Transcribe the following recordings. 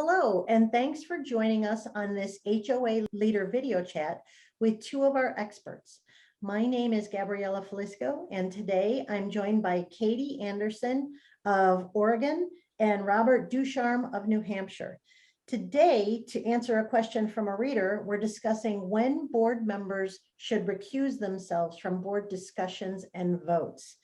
Hello, and thanks for joining us on this HOA Leader video chat with two of our experts. My name is Gabriella Falisco, and today I'm joined by Katie Anderson of Oregon and Robert Ducharme of New Hampshire. Today, to answer a question from a reader, we're discussing when board members should recuse themselves from board discussions and votes.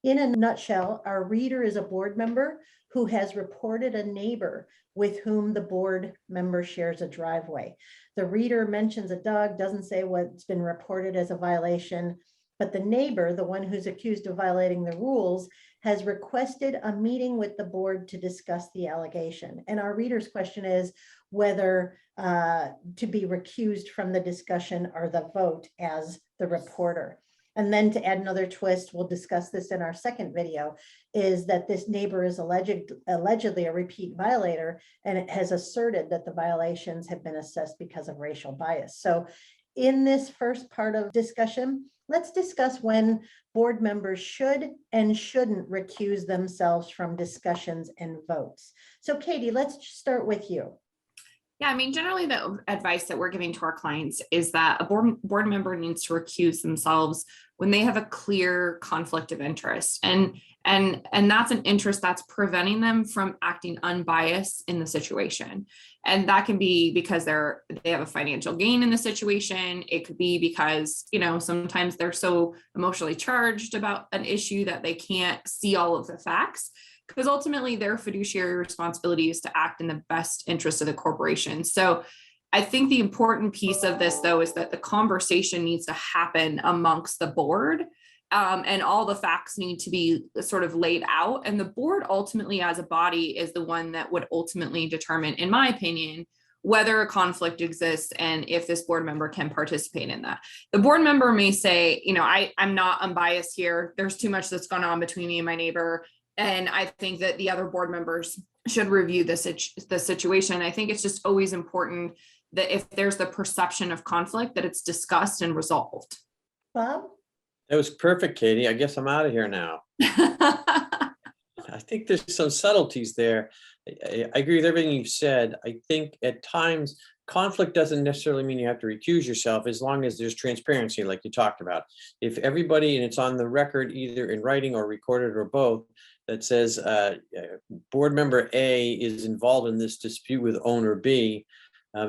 In a nutshell, our reader is a board member who has reported a neighbor with whom the board member shares a driveway. The reader mentions a dog, doesn't say what's been reported as a violation, but the neighbor, the one who's accused of violating the rules, has requested a meeting with the board to discuss the allegation. And our reader's question is whether to be recused from the discussion or the vote as the reporter. And then to add another twist, we'll discuss this in our second video, is that this neighbor is allegedly a repeat violator, and it has asserted that the violations have been assessed because of racial bias. So in this first part of discussion, let's discuss when board members should and shouldn't recuse themselves from discussions and votes. So Katie, let's start with you. Yeah, I mean, generally the advice that we're giving to our clients is that a board member needs to recuse themselves when they have a clear conflict of interest. And that's an interest that's preventing them from acting unbiased in the situation. And that can be because they have a financial gain in the situation. It could be because, sometimes they're so emotionally charged about an issue that they can't see all of the facts. Because ultimately their fiduciary responsibility is to act in the best interest of the corporation. So I think the important piece of this, though, is that the conversation needs to happen amongst the board, and all the facts need to be sort of laid out. And the board ultimately as a body is the one that would ultimately determine, in my opinion, whether a conflict exists and if this board member can participate in that. The board member may say, I'm not unbiased here. There's too much that's gone on between me and my neighbor. And I think that the other board members should review the situation. I think it's just always important that if there's the perception of conflict, that it's discussed and resolved. Bob? That was perfect, Katie. I guess I'm out of here now. I think there's some subtleties there. I agree with everything you've said. I think at times conflict doesn't necessarily mean you have to recuse yourself as long as there's transparency, like you talked about. If everybody, and it's on the record, either in writing or recorded or both, that says board member A is involved in this dispute with owner B.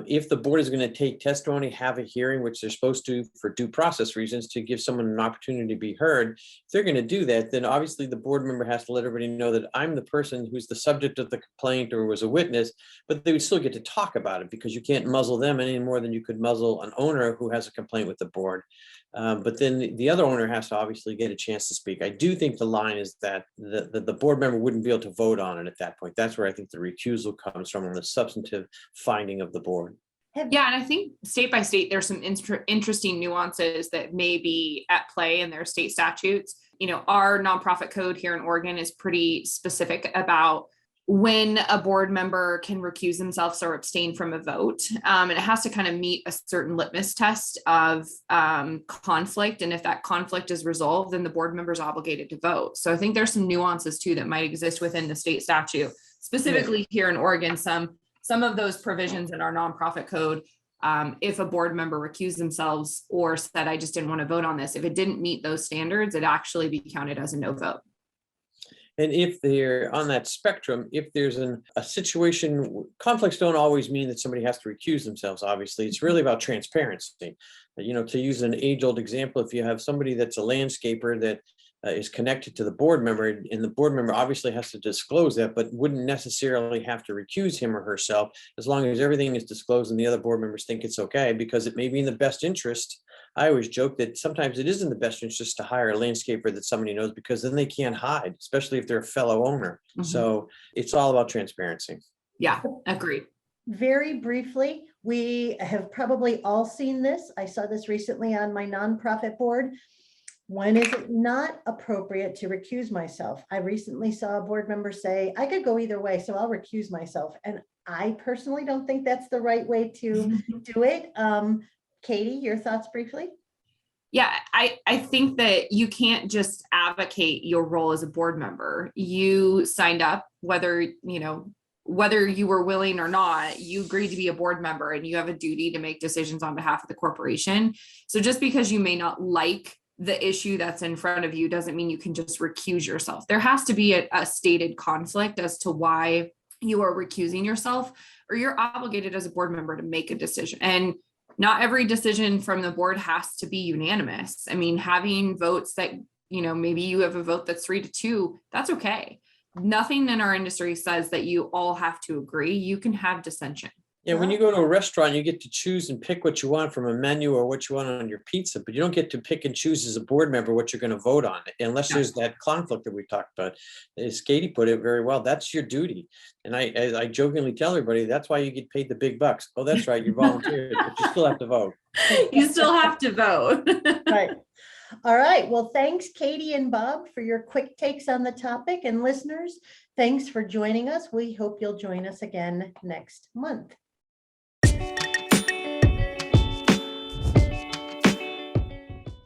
If the board is going to take testimony, have a hearing, which they're supposed to for due process reasons to give someone an opportunity to be heard, if they're going to do that, then obviously the board member has to let everybody know that I'm the person who's the subject of the complaint or was a witness, but they would still get to talk about it because you can't muzzle them any more than you could muzzle an owner who has a complaint with the board. But then the other owner has to obviously get a chance to speak. I do think the line is that the board member wouldn't be able to vote on it at that point. That's where I think the recusal comes from, on the substantive finding of the board. Yeah, and I think state by state, there's some interesting nuances that may be at play in their state statutes. Our nonprofit code here in Oregon is pretty specific about when a board member can recuse themselves or abstain from a vote. And it has to kind of meet a certain litmus test of conflict. And if that conflict is resolved, then the board member is obligated to vote. So I think there's some nuances too that might exist within the state statute, specifically here in Oregon. Some of those provisions in our nonprofit code, if a board member recused themselves or said, I just didn't want to vote on this, if it didn't meet those standards, it'd actually be counted as a no vote. And if they're on that spectrum, if there's a situation, conflicts don't always mean that somebody has to recuse themselves, obviously. It's really about transparency. To use an age-old example, if you have somebody that's a landscaper that is connected to the board member, and the board member obviously has to disclose that, but wouldn't necessarily have to recuse him or herself as long as everything is disclosed and the other board members think it's okay, because it may be in the best interest. I always joke that sometimes it is in the best interest to hire a landscaper that somebody knows, because then they can't hide, especially if they're a fellow owner. Mm-hmm. So it's all about transparency. Yeah, agreed. Very briefly, we have probably all seen this. I saw this recently on my nonprofit board. When is it not appropriate to recuse myself? I recently saw a board member say, I could go either way, so I'll recuse myself. And I personally don't think that's the right way to do it. Katie, your thoughts briefly? Yeah, I think that you can't just advocate your role as a board member. You signed up, whether, whether you were willing or not, you agreed to be a board member and you have a duty to make decisions on behalf of the corporation. So just because you may not like the issue that's in front of you doesn't mean you can just recuse yourself. There has to be a stated conflict as to why you are recusing yourself, or you're obligated as a board member to make a decision. And not every decision from the board has to be unanimous. I mean, having votes that, maybe you have a vote that's 3-2, that's okay. Nothing in our industry says that you all have to agree. You can have dissension. Yeah, when you go to a restaurant, you get to choose and pick what you want from a menu or what you want on your pizza, but you don't get to pick and choose as a board member what you're going to vote on, unless there's that conflict that we talked about. As Katie put it very well, that's your duty. And I jokingly tell everybody, that's why you get paid the big bucks. Oh, that's right, you volunteered, but you still have to vote. You still have to vote. Right. All right. Well, thanks, Katie and Bob, for your quick takes on the topic. And listeners, thanks for joining us. We hope you'll join us again next month.